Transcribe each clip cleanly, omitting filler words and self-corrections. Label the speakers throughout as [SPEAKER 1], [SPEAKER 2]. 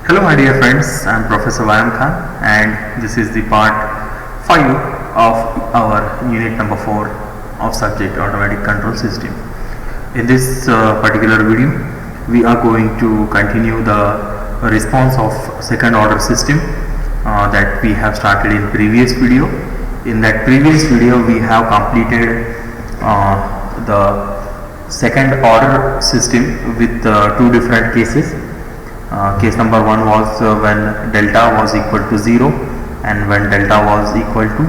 [SPEAKER 1] Hello my dear friends, I am Professor Vayam Khan and this is the part 5 of our unit number 4 of subject automatic control system. In this particular video, we are going to continue the response of second order system that we have started in previous video. In that previous video, we have completed the second order system with two different cases. Case number 1 was when delta was equal to 0 and when delta was equal to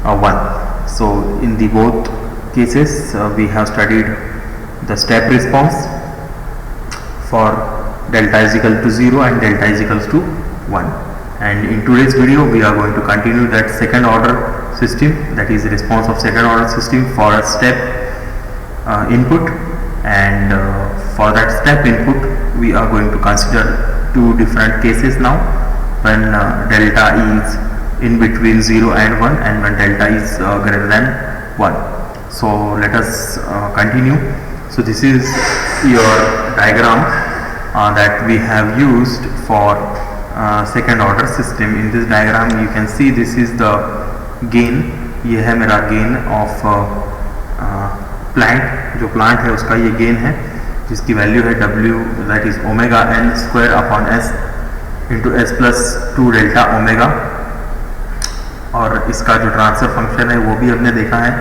[SPEAKER 1] 1. So in the both cases we have studied the step response for delta is equal to 0 and delta is equal to 1. And in today's video we are going to continue that second order system, that is response of second order system for a step input, and for that step input we are going to consider two different cases now, when delta is in between 0 and 1 and when delta is greater than 1. So let us continue. So this is your diagram that we have used for second order system. In this diagram you can see this is the gain, ये है मेरा gain of plant, जो plant है उसका ये gain है जिसकी value है W, that is omega n square upon s into s plus 2 delta omega. और इसका जो ट्रांसफर फंक्शन है वो भी हमने देखा है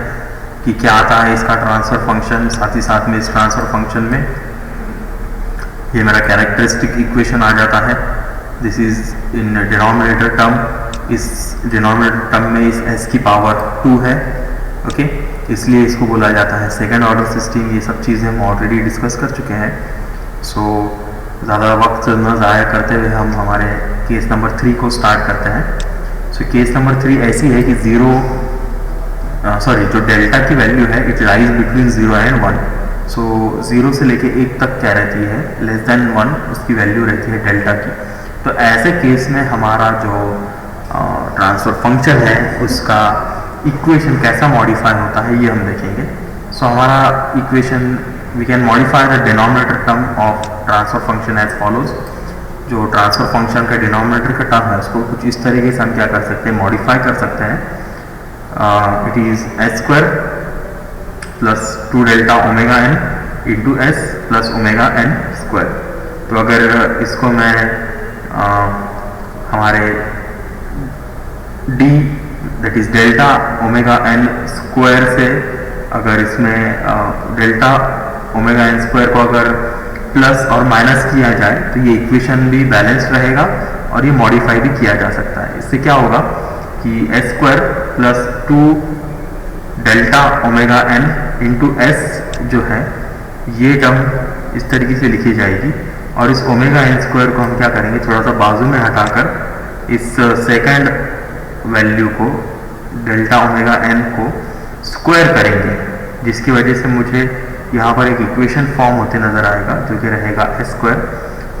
[SPEAKER 1] कि क्या आता है इसका ट्रांसफर फंक्शन. साथ ही साथ में इस ट्रांसफर फंक्शन में ये मेरा कैरेक्टरिस्टिक इक्वेशन आ जाता है. This is in denominator term, इस डिनोमिनेटर टर्म में इस s की पावर 2 है. ओके, इसलिए इसको बोला जाता है सेकेंड ऑर्डर सिस्टम. ये सब चीज़ें हम ऑलरेडी डिस्कस कर चुके हैं. सो ज़्यादा वक्त न ज़ाया करते हुए हम हमारे केस नंबर 3 को स्टार्ट करते हैं. सो केस नंबर 3 ऐसी है कि जो डेल्टा की वैल्यू है इट लाइज बिटवीन 0 एंड 1. सो 0 से लेके 1 तक क्या रहती है, लेस देन 1 उसकी वैल्यू रहती है डेल्टा की. तो ऐसे केस में हमारा जो ट्रांसफर फंक्शन है उसका इक्वेशन कैसा मॉडिफाई होता है ये हम देखेंगे. सो हमारा equation we can modify the denominator term of transfer function as follows. जो ट्रांसफर फंक्शन का डिनोमिनेटर का टर्म है उसको कुछ इस तरीके से हम क्या कर सकते हैं, मॉडिफाई कर सकते हैं. It is S square plus 2 delta omega N into S plus omega N square. तो अगर इसको मैं हमारे D that is delta omega N square से अगर इसमें डेल्टा ओमेगा एन स्क्वायर को अगर प्लस और माइनस किया जाए तो ये इक्वेशन भी बैलेंस्ड रहेगा और ये मॉडिफाई भी किया जा सकता है. इससे क्या होगा कि S square plus 2 delta omega N into S जो है ये टर्म इस तरीके से लिखी जाएगी और इस ओमेगा एन स्क्वायर को हम क्या करेंगे, थोड़ा सा बाजू में हटाकर इस सेकेंड वैल्यू को डेल्टा ओमेगा एन को स्क्वायर करेंगे, जिसकी वजह से मुझे यहाँ पर एक इक्वेशन फॉर्म होते नज़र आएगा जो कि रहेगा s square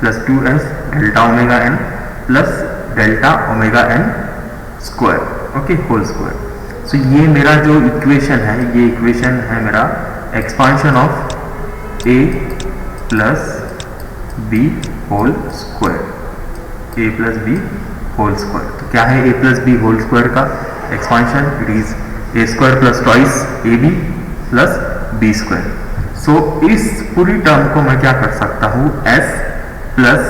[SPEAKER 1] plus 2s delta omega n plus delta omega N square, okay, whole square. So ये मेरा जो इक्वेशन है ये इक्वेशन है मेरा expansion of a plus b whole square, a plus b whole square. तो क्या है a plus b whole square का expansion, it is a square plus twice ab plus b square. So इस पूरी टर्म को मैं क्या कर सकता हूँ, s plus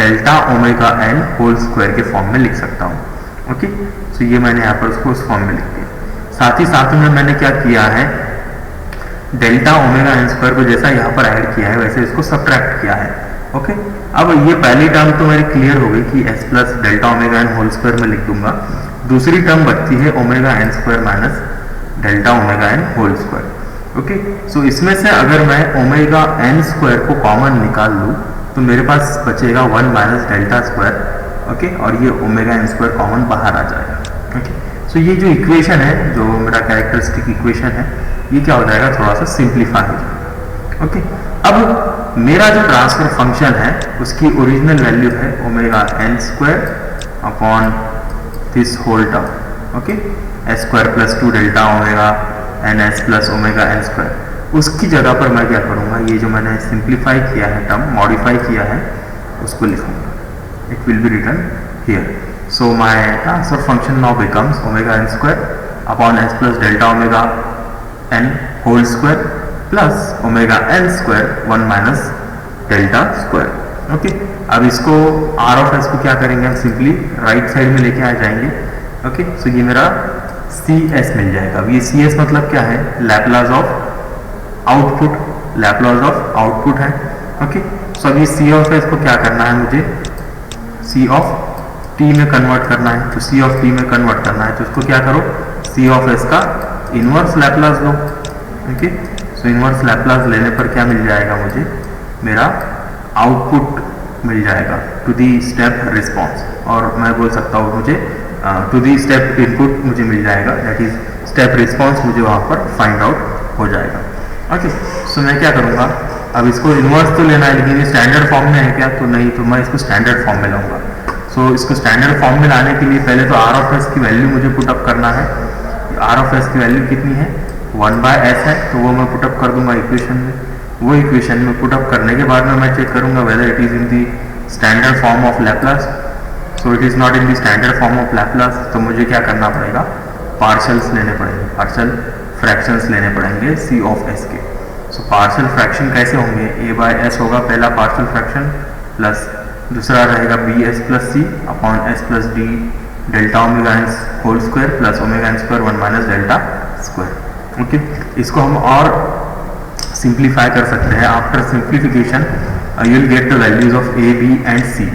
[SPEAKER 1] delta omega N whole square के फॉर्म में लिख सकता हूँ. ओके, सो ये मैंने यहाँ पर उसको उस फॉर्म में लिख दिया. साथ ही साथ में मैंने क्या किया है, डेल्टा ओमेगा एन स्क्वायर को जैसा यहाँ पर ऐड किया है वैसे इसको सब्ट्रैक्ट किया है. ओके, अब ये पहली टर्म तो मेरी क्लियर हो गई कि s plus delta omega N whole square में लिख दूंगा. दूसरी टर्म बचती है omega N square minus delta omega N whole square. Okay, so इसमें से अगर मैं ओमेगा एन स्क्वायर को कॉमन निकाल लूँ तो मेरे पास बचेगा 1 माइनस डेल्टा स्क्वायर. ओके, और ये ओमेगा एन स्क्वायर कॉमन बाहर आ जाएगा. ओके, सो ये जो इक्वेशन है, जो मेरा कैरेक्टरिस्टिक इक्वेशन है, ये क्या हो जाएगा, थोड़ा सा सिंप्लीफाई हो जाएगा. ओके, अब मेरा जो ट्रांसफर फंक्शन है उसकी ओरिजिनल वैल्यू है omega N square upon this whole term. Okay, S square plus 2 delta omega N S plus omega N square. उसकी जगह पर मैं क्या करूँगा, ये जो मैंने सिंप्लीफाई किया है टर्म, मॉडिफाई किया है, उसको लिखूँगा. it will be written here. So my transfer function now becomes omega n square upon s plus delta omega n whole square plus omega n square 1 minus delta square. Okay, अब इसको are of S को क्या करेंगे हम, simply write side में लेके आ जाएंगे। Okay, सो ये मेरा सी एस मिल जाएगा। अब ये सी एस मतलब क्या है, Laplace of output, Laplace of output है। ओके, सो अब ये सी ऑफ एस को क्या करना है, मुझे सी ऑफ टी में कन्वर्ट करना है। तो सी ऑफ टी में कन्वर्ट करना है तो उसको क्या करो, सी ऑफ एस का इनवर्स लैप्लास लो। ओके, सो इनवर्स लैप्लास लेने पर क्या मिल जाएगा, मुझे मेरा आउटपुट मिल जाएगा टू दी स्टेप रिस्पॉन्स, और मैं बोल सकता हूँ मुझे टू दी स्टेप इनपुट मुझे मिल जाएगा, दैट इज स्टेप रिस्पॉन्स मुझे वहाँ पर फाइंड आउट हो जाएगा। ओके, सो मैं क्या करूँगा, अब इसको इन्वर्स तो लेना है लेकिन ये स्टैंडर्ड फॉर्म में है क्या, तो नहीं, तो मैं इसको स्टैंडर्ड फॉर्म में लाऊंगा। सो इसको स्टैंडर्ड फॉर्म में लाने के लिए पहले तो आर ऑफ एस की वैल्यू मुझे पुटअप करना है। आर ऑफ एस की वैल्यू कितनी है, 1/s है, तो वो मैं पुटअप कर दूंगा इक्वेशन में। वो इक्वेशन में पुटअप करने के बाद में मैं चेक करूंगा whether it is in the standard form of Laplace. So it is not in the standard form of Laplace, तो मुझे क्या करना पड़ेगा, पार्शल्स लेने पड़ेंगे, पार्शल फ्रैक्शंस लेने पड़ेंगे सी ऑफ एस के। सो पार्शल फ्रैक्शन कैसे होंगे, a/s होगा पहला पार्शल फ्रैक्शन, प्लस दूसरा रहेगा bs plus c upon s plus d delta omega N whole square plus omega N square 1 minus delta square. Okay, इसको हम और सिंप्लीफाई कर सकते हैं। After simplification you will get the values of a, b and c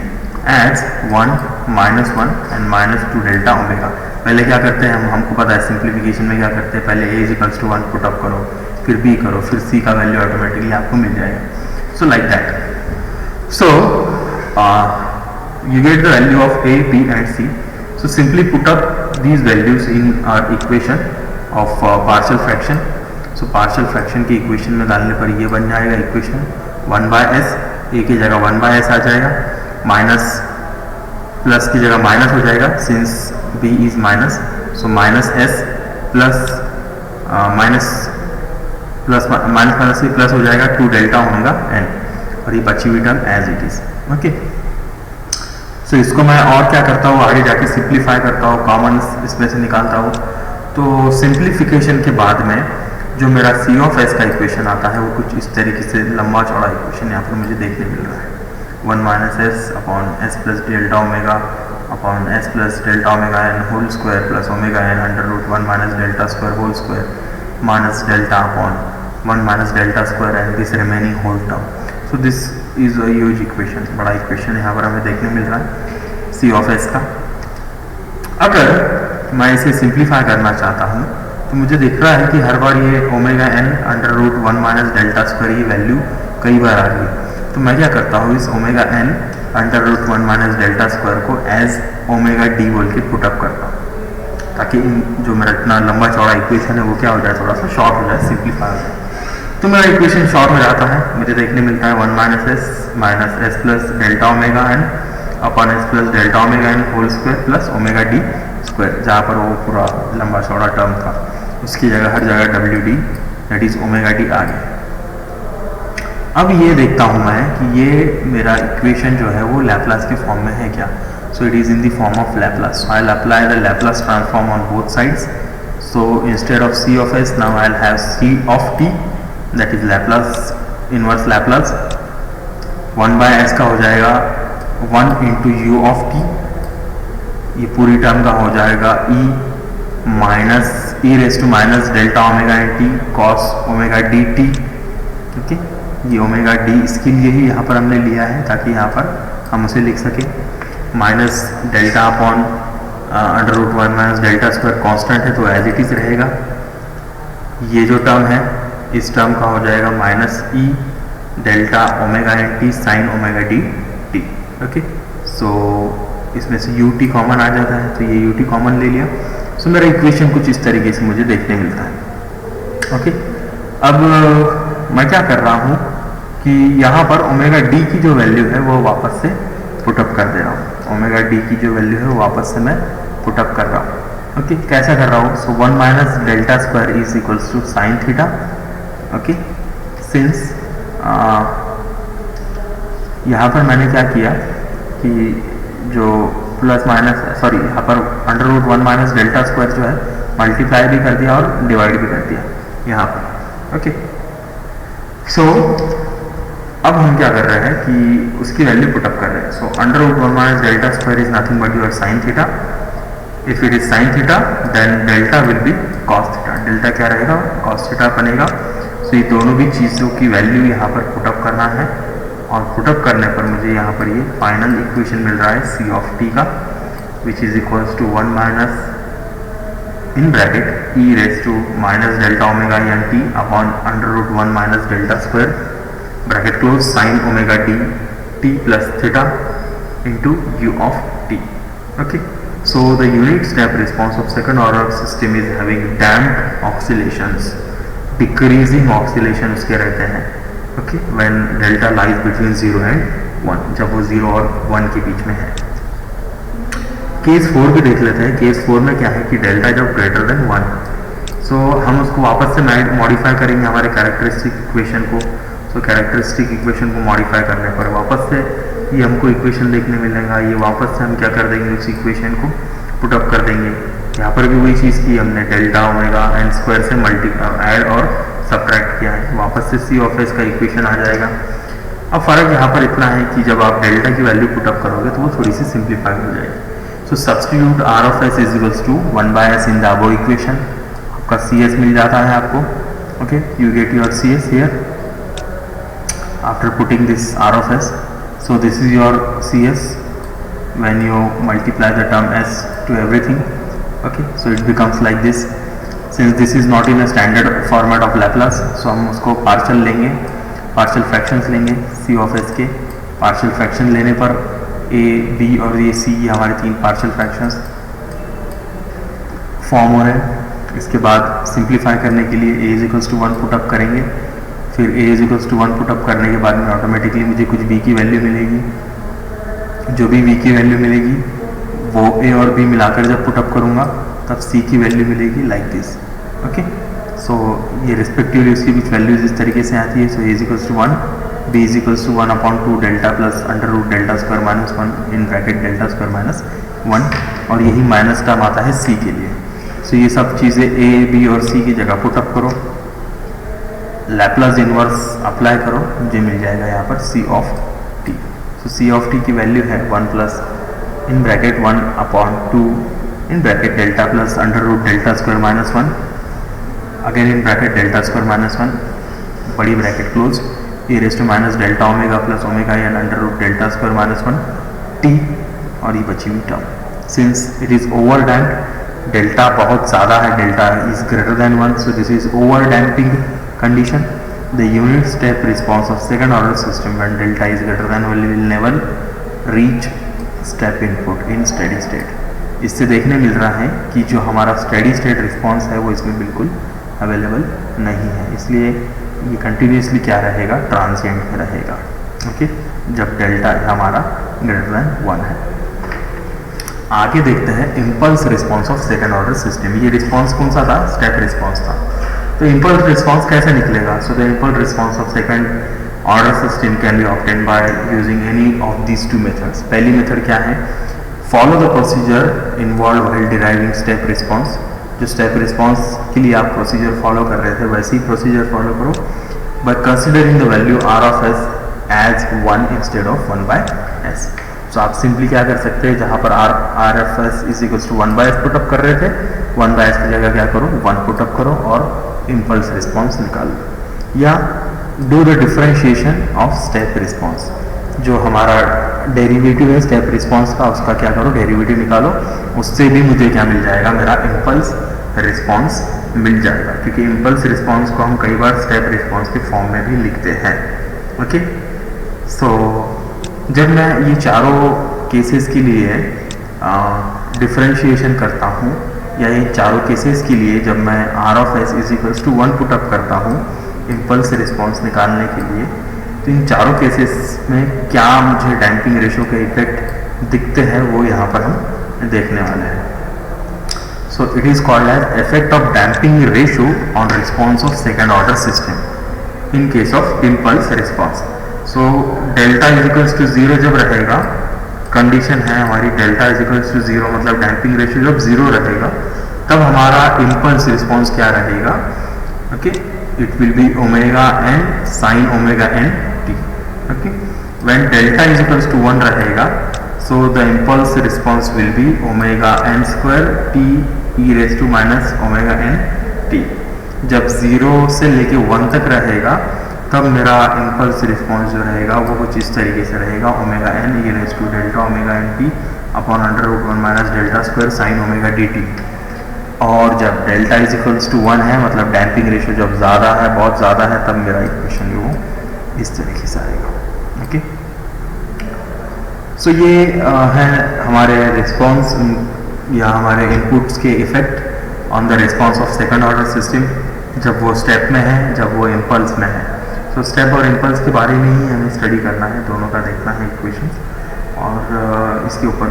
[SPEAKER 1] as 1, -1 and -2 delta omega. पहले क्या करते हैं हम, हमको पता है सिंप्लीफिकेशन में क्या करते हैं, पहले a इज 1 पुटअप करो, फिर b करो, फिर c का वैल्यू ऑटोमेटिकली आपको मिल जाएगा। So like that, so you get the value of a, b and c. So simply put up these values in our equation of partial fraction. So partial fraction की equation में डालने पर ये बन जाएगा equation 1/s, a की जगह 1/s आ जाएगा, माइनस प्लस की जगह माइनस हो जाएगा since b is minus, so minus s plus minus plus minus से प्लस हो जाएगा 2 डेल्टा ओमेगा n, और ये बची हुई term as it is. Okay, so इसको मैं और क्या करता हूँ, आगे जाके सिंप्लीफाई करता हूँ, कॉमन इसमें से निकालता हूँ। तो सिंप्लीफिकेशन के बाद में जो मेरा सी ऑफ एस का इक्वेशन आता है वो कुछ इस तरीके से लंबा चौड़ा इक्वेशन यहाँ पर मुझे देखने मिल रहा है। 1 minus S upon S plus delta omega upon S plus delta omega N whole square plus omega N under root 1 minus delta square whole square minus delta upon 1 minus delta square and this remaining whole term. So this is a huge equation, बड़ा equation यहाँ पर हमें देखने मिल रहा है सी of S का। अगर मैं इसे सिंप्लीफाई करना चाहता हूँ तो मुझे दिख रहा है कि हर बार ये omega N under root 1 minus delta square ये वैल्यू कई बार आ रही है। तो मैं क्या करता हूँ, इस omega N under root 1 minus delta square को एज ओमेगा डी बोल के पुटअप करता हूँ, ताकि जो मेरा इतना लंबा चौड़ा इक्वेशन है वो क्या हो जाए, थोड़ा सा शॉर्ट हो जाए, सिंप्लीफाई हो जाए। तो मेरा इक्वेशन शॉर्ट हो जाता है, मुझे देखने मिलता है 1 minus S plus delta omega N upon S plus delta omega N whole square plus omega D square, जहाँ पर वो पूरा लंबा चौड़ा टर्म था उसकी जगह हर जगह डब्ल्यू d that is omega d आ गया। अब ये देखता हूँ मैं कि ये मेरा इक्वेशन जो है वो लैप्लास के फॉर्म में है क्या। So it is in the form of Laplace, so I will apply the Laplace transform on both sides. So instead of C of S now I will have C of T that is Laplace inverse Laplace 1/s का हो जाएगा 1 into U of T, ये पूरी term का हो जाएगा e minus E raise to minus delta omega N T cos omega D T. Okay, ये omega D इसके लिए ही यहाँ पर हमने लिया है ताकि यहाँ पर हम उसे लिख सकें, minus delta upon under root 1 minus delta square constant है तो एज इट इज रहेगा। ये जो टर्म है इस टर्म का हो जाएगा minus e delta omega N t sine omega D T. Okay, so इसमें से यू टी कॉमन आ जाता है तो ये यू टी कॉमन ले लिया। सो मेरा इक्वेशन कुछ इस तरीके से मुझे देखने मिलता है। ओके, अब मैं क्या कर रहा हूँ कि यहाँ पर ओमेगा डी की जो वैल्यू है वो वापस से पुटअप कर दे रहा हूँ। ओमेगा डी की जो वैल्यू है वो वापस से मैं पुटअप कर रहा हूँ। ओके, कैसा कर रहा हूँ, so 1 minus delta square is equals to sine theta. Okay, since यहाँ पर मैंने क्या किया कि जो प्लस माइनस सॉरी यहाँ पर under root 1 minus delta square जो है मल्टीप्लाई भी कर दिया और डिवाइड भी कर दिया यहाँ पर। ओके, सो अब हम क्या कर रहे हैं कि उसकी वैल्यू पुटअप कर रहे हैं। So under root 1 minus delta square is nothing but your sine theta. If it is sine theta then delta will be cos theta. Delta क्या रहेगा, कॉस थीटा बनेगा। सो ये दोनों भी चीज़ों की वैल्यू यहाँ पर पुटअप करना है और पुटअप करने पर मुझे यहाँ पर ये फाइनल इक्वेशन मिल रहा है सी ऑफ टी का, which is equals to 1 minus in bracket E raise to minus delta omega N T upon under root 1 minus delta square bracket close sine omega D T plus theta into U of T. Okay, so the unit step response of second order system is having damped oscillations, decreasing oscillation उसके रहते हैं। okay, when delta lies between 0 and 1, जब वो 0 और 1 के बीच में है। Case 4 भी देख लेते हैं। केस 4 में क्या है कि डेल्टा जब ग्रेटर देन 1, सो हम उसको वापस से मॉडिफाई करेंगे हमारे कैरेक्टरिस्टिक इक्वेशन को। सो कैरेक्टरिस्टिक इक्वेशन को मॉडिफाई करने पर वापस से ये हमको इक्वेशन देखने मिलेगा। ये वापस से हम क्या कर देंगे, उस इक्वेशन को पुटअप कर देंगे। यहाँ पर भी वही चीज़ की हमने डेल्टा ओमेगा एन स्क्वायर से ऐड और सब्ट्रैक्ट किया है। वापस से सी ऑफ एस का इक्वेशन आ जाएगा। अब फ़र्क यहाँ पर इतना है कि जब आप डेल्टा की वैल्यू पुटअप करोगे तो वो थोड़ी सी सिंप्लीफाई हो जाएगी। So substitute r of S is equals to 1/s in the above equation. आपका सी एस मिल जाता है आपको। Okay, you get your c s here after putting this r of s. So this is your CS when you multiply the term s to everything. Okay, so it becomes like this. Since this is not in a standard format of Laplace, so हम उसको partial लेंगे, partial fractions लेंगे C of s के। Partial fraction लेने पर a, b और ये c ये हमारे तीन पार्शियल फ्रैक्शंस फॉर्म हो रहे हैं। इसके बाद सिंप्लीफाई करने के लिए a is equals to 1 put up करेंगे। फिर a is equals to 1 put up करने के बाद में ऑटोमेटिकली मुझे कुछ b की वैल्यू मिलेगी। जो भी b की वैल्यू मिलेगी वो a और b मिलाकर जब पुटअप करूँगा तब c की वैल्यू मिलेगी लाइक दिस। ओके, सो ये रिस्पेक्टिवली उसकी कुछ वैल्यूज इस तरीके से आती है। So a is equals to 1, b is equals to 1/2 delta plus under root delta square minus 1 in bracket delta square minus 1, और यही माइनस टर्म आता है c के लिए। सो ये सब चीज़ें a, b और c की जगह पुटअप करो, लैप्लास इनवर्स अप्लाई करो, मुझे मिल जाएगा यहाँ पर c of t. So c of t की वैल्यू है 1 plus in bracket 1/2 in bracket delta plus under root delta square minus 1 again in bracket delta square minus 1 बड़ी bracket close e raise to minus delta omega plus omega N under root delta square minus 1 t, और ये बची हुई term. Since it is over damped, delta बहुत ज़्यादा है, delta is greater than 1, so this is over damping condition. The unit step response of second order system when delta is greater than 1 will never reach step input in steady state. इससे देखने मिल रहा है कि जो हमारा steady state response है वो इसमें बिल्कुल अवेलेबल नहीं है, इसलिए ये continuously क्या रहेगा, ट्रांसिएंट में रहेगा। ओके, जब डेल्टा हमारा ग्रेटर देन 1 है। आगे देखते हैं impulse response of second order system. ये रिस्पॉन्स कौन सा था, स्टेप रिस्पॉन्स था। तो इम्पल्स रिस्पॉन्स कैसे निकलेगा? So the impulse response of second order system can be obtain by using any of these two methods. पहली मेथड क्या है, follow the procedure involve while deriving step response. जो step response के लिए आप procedure follow कर रहे थे वैसे ही प्रोसीजर फॉलो करो, but considering the value R of S as 1 instead of 1/s। तो आप सिंपली क्या कर सकते हैं, जहाँ पर R F S is equals to 1/s put up कर रहे थे, 1/s की जगह क्या करो, 1 पुटअप करो और इम्पल्स रिस्पॉन्स निकालो। या do the differentiation of step response. जो हमारा डेरिवेटिव है स्टेप रिस्पॉन्स का, उसका क्या करो, डेरिवेटिव निकालो, उससे भी मुझे क्या मिल जाएगा, मेरा इम्पल्स रिस्पॉन्स मिल जाएगा। क्योंकि इम्पल्स रिस्पॉन्स को हम कई बार स्टेप रिस्पॉन्स के फॉर्म में भी लिखते हैं। ओके, सो जब मैं ये चारों केसेस के लिए डिफरेंशिएशन करता हूँ, या ये चारों केसेस के लिए जब मैं R of S is equals to 1 put up करता हूँ इम्पल्स रिस्पॉन्स निकालने के लिए, तो इन चारों केसेस में क्या मुझे डैम्पिंग रेशो के इफेक्ट दिखते हैं वो यहाँ पर हम देखने वाले हैं। So it is called as effect of damping ratio on response of second order system in case of impulse response. So delta is equals to 0 जब रहेगा, कंडीशन है हमारी डेल्टा इज इक्वल्स टू 0, मतलब डैम्पिंग रेशियो जब 0 रहेगा तब हमारा impulse response क्या रहेगा, okay, it will be omega N sine omega N T, okay. When delta is equals to 1 रहेगा, so the impulse response will be omega N square T E raise to minus omega N T. जब 0 से लेके 1 तक रहेगा तब मेरा impulse response जो रहेगा वो कुछ इस तरीके से रहेगा, omega N E raise to delta omega N T upon under root 1 minus delta square sine omega D T. और जब डेल्टा इज इक्वल्स टू 1 है, मतलब डैम्पिंग रेशियो जब ज़्यादा है, बहुत ज़्यादा है, तब मेरा इक्वेशन जो इस तरीके से आएगा, ओके। सो ये है हमारे रिस्पॉन्स या हमारे इनपुट्स के effect on the response of second order system जब वो स्टेप में है, जब वो इम्पल्स में है। तो स्टेप और इम्पल्स के बारे में ही हमें स्टडी करना है, दोनों का देखना है इक्वेशंस, और इसके ऊपर